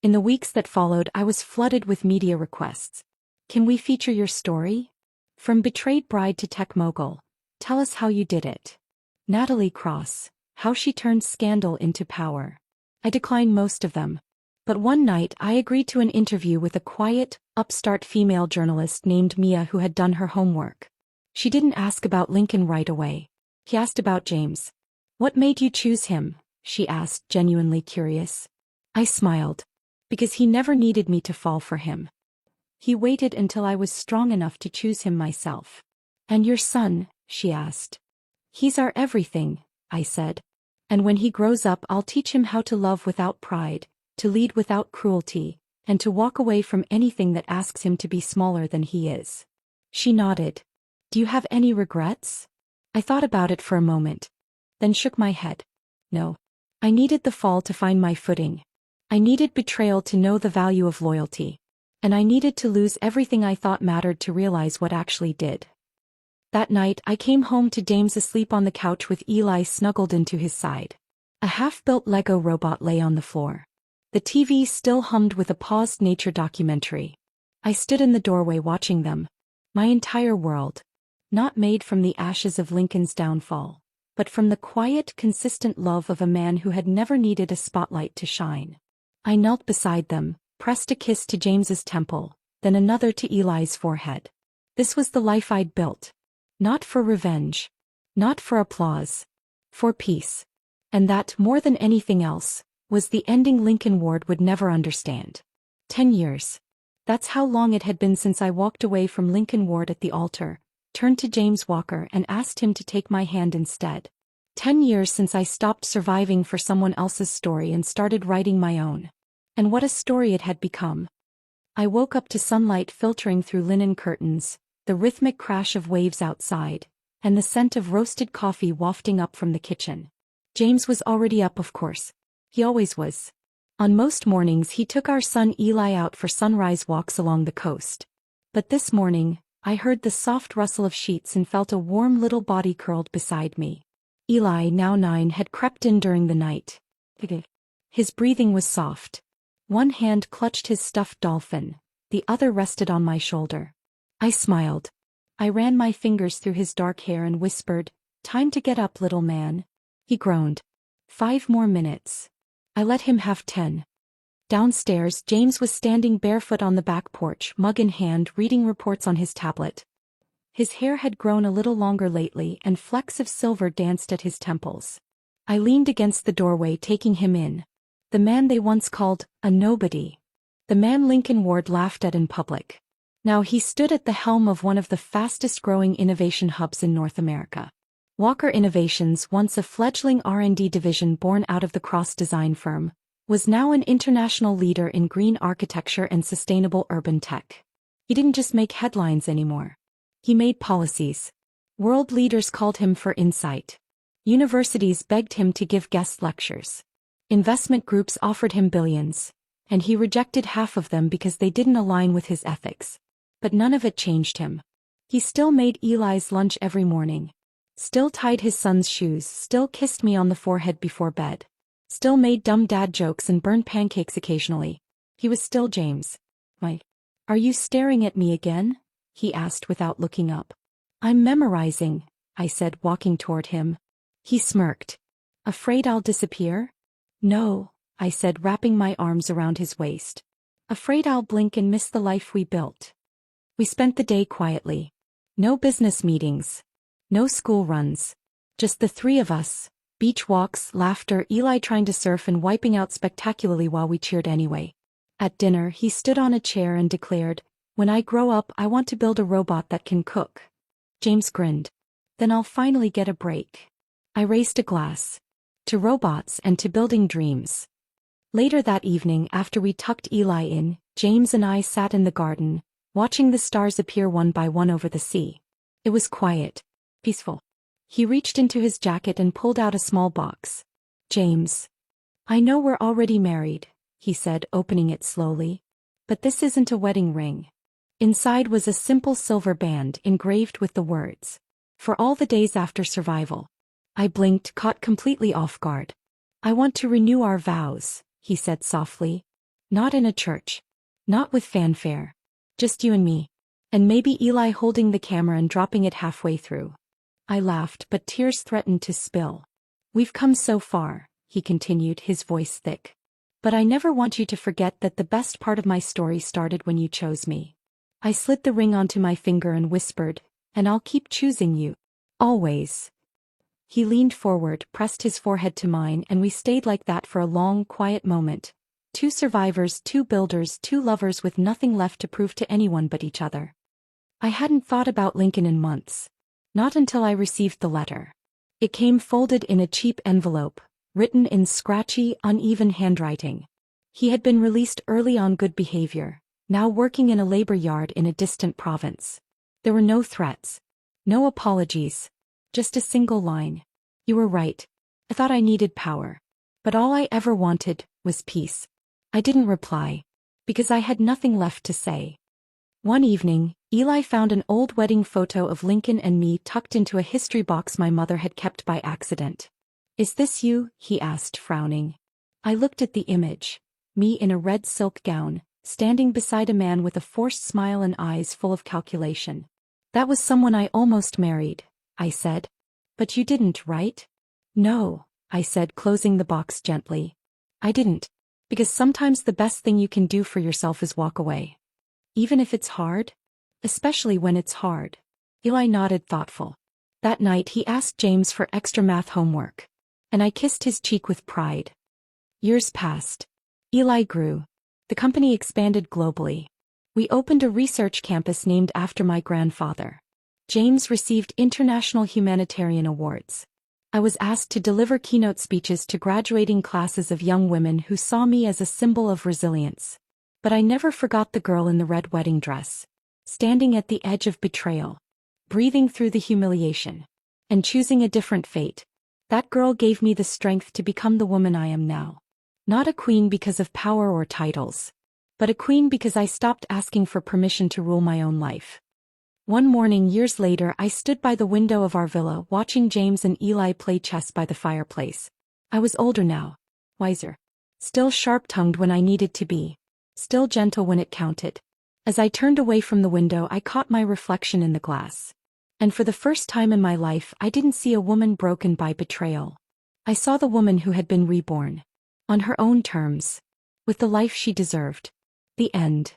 In the weeks that followed, I was flooded with media requests. "Can we feature your story? From betrayed bride to tech mogul. Tell us how you did it." Natalie Cross, how she turned scandal into power. I declined most of them. But one night I agreed to an interview with a quiet, upstart female journalist named Mia who had done her homework. She didn't ask about Lincoln right away. She asked about James. "What made you choose him?" she asked, genuinely curious. I smiled. Because he never needed me to fall for him. He waited until I was strong enough to choose him myself. "And your son?" she asked. "He's our everything," I said. "And when he grows up I'll teach him how to love without pride, to lead without cruelty, and to walk away from anything that asks him to be smaller than he is." She nodded. "Do you have any regrets?" I thought about it for a moment, then shook my head. No. I needed the fall to find my footing. I needed betrayal to know the value of loyalty. And I needed to lose everything I thought mattered to realize what actually did. That night I came home to James asleep on the couch with Eli snuggled into his side. A half-built Lego robot lay on the floor. The TV still hummed with a paused nature documentary. I stood in the doorway watching them. My entire world. Not made from the ashes of Lincoln's downfall, but from the quiet, consistent love of a man who had never needed a spotlight to shine. I knelt beside them, pressed a kiss to James's temple, then another to Eli's forehead. This was the life I'd built. Not for revenge. Not for applause. For peace. And that, more than anything else, was the ending Lincoln Ward would never understand. 10 years. That's how long it had been since I walked away from Lincoln Ward at the altar, turned to James Walker and asked him to take my hand instead. 10 years since I stopped surviving for someone else's story and started writing my own. And what a story it had become. I woke up to sunlight filtering through linen curtains, the rhythmic crash of waves outside, and the scent of roasted coffee wafting up from the kitchen. James was already up, of course. He always was. On most mornings he took our son Eli out for sunrise walks along the coast. But this morning, I heard the soft rustle of sheets and felt a warm little body curled beside me. Eli, now 9, had crept in during the night. His breathing was soft. One hand clutched his stuffed dolphin, the other rested on my shoulder. I smiled. I ran my fingers through his dark hair and whispered, "Time to get up, little man." He groaned. 5 more minutes. I let him have 10. Downstairs, James was standing barefoot on the back porch, mug in hand, reading reports on his tablet. His hair had grown a little longer lately and flecks of silver danced at his temples. I leaned against the doorway, taking him in. The man they once called a nobody. The man Lincoln Ward laughed at in public. Now he stood at the helm of one of the fastest-growing innovation hubs in North America. Walker Innovations, once a fledgling R&D division born out of the Cross design firm, was now an international leader in green architecture and sustainable urban tech. He didn't just make headlines anymore. He made policies. World leaders called him for insight. Universities begged him to give guest lectures. Investment groups offered him billions, and he rejected half of them because they didn't align with his ethics. But none of it changed him. He still made Eli's lunch every morning. Still tied his son's shoes, still kissed me on the forehead before bed. Still made dumb dad jokes and burned pancakes occasionally. He was still James. Are you staring at me again? He asked without looking up. I'm memorizing, I said, walking toward him. He smirked. Afraid I'll disappear? No, I said, wrapping my arms around his waist. Afraid I'll blink and miss the life we built. We spent the day quietly. No business meetings. No school runs. Just the 3 of us. Beach walks, laughter, Eli trying to surf and wiping out spectacularly while we cheered anyway. At dinner, he stood on a chair and declared, "When I grow up, I want to build a robot that can cook." James grinned. Then I'll finally get a break. I raised a glass. To robots and to building dreams. Later that evening, after we tucked Eli in, James and I sat in the garden, watching the stars appear one by one over the sea. It was quiet. Peaceful. He reached into his jacket and pulled out a small box. James. I know we're already married, he said, opening it slowly. But this isn't a wedding ring. Inside was a simple silver band engraved with the words, "For all the days after survival." I blinked, caught completely off guard. I want to renew our vows, he said softly. Not in a church. Not with fanfare. Just you and me. And maybe Eli holding the camera and dropping it halfway through. I laughed, but tears threatened to spill. We've come so far, he continued, his voice thick. But I never want you to forget that the best part of my story started when you chose me. I slid the ring onto my finger and whispered, "And I'll keep choosing you. Always." He leaned forward, pressed his forehead to mine, and we stayed like that for a long, quiet moment. 2 survivors, 2 builders, 2 lovers with nothing left to prove to anyone but each other. I hadn't thought about Lincoln in months. Not until I received the letter. It came folded in a cheap envelope, written in scratchy, uneven handwriting. He had been released early on good behavior, now working in a labor yard in a distant province. There were no threats. No apologies. Just a single line. You were right. I thought I needed power. But all I ever wanted was peace. I didn't reply. Because I had nothing left to say. One evening, Eli found an old wedding photo of Lincoln and me tucked into a history box my mother had kept by accident. Is this you? He asked, frowning. I looked at the image. Me in a red silk gown, standing beside a man with a forced smile and eyes full of calculation. That was someone I almost married, I said. But you didn't, right? No, I said, closing the box gently. I didn't. Because sometimes the best thing you can do for yourself is walk away. Even if it's hard? Especially when it's hard. Eli nodded, thoughtful. That night he asked James for extra math homework. And I kissed his cheek with pride. Years passed. Eli grew. The company expanded globally. We opened a research campus named after my grandfather. James received international humanitarian awards. I was asked to deliver keynote speeches to graduating classes of young women who saw me as a symbol of resilience. But I never forgot the girl in the red wedding dress, standing at the edge of betrayal, breathing through the humiliation, and choosing a different fate. That girl gave me the strength to become the woman I am now. Not a queen because of power or titles, but a queen because I stopped asking for permission to rule my own life. One morning years later, I stood by the window of our villa watching James and Eli play chess by the fireplace. I was older now, wiser, still sharp-tongued when I needed to be, still gentle when it counted. As I turned away from the window, I caught my reflection in the glass. And for the first time in my life, I didn't see a woman broken by betrayal. I saw the woman who had been reborn. On her own terms. With the life she deserved. The end.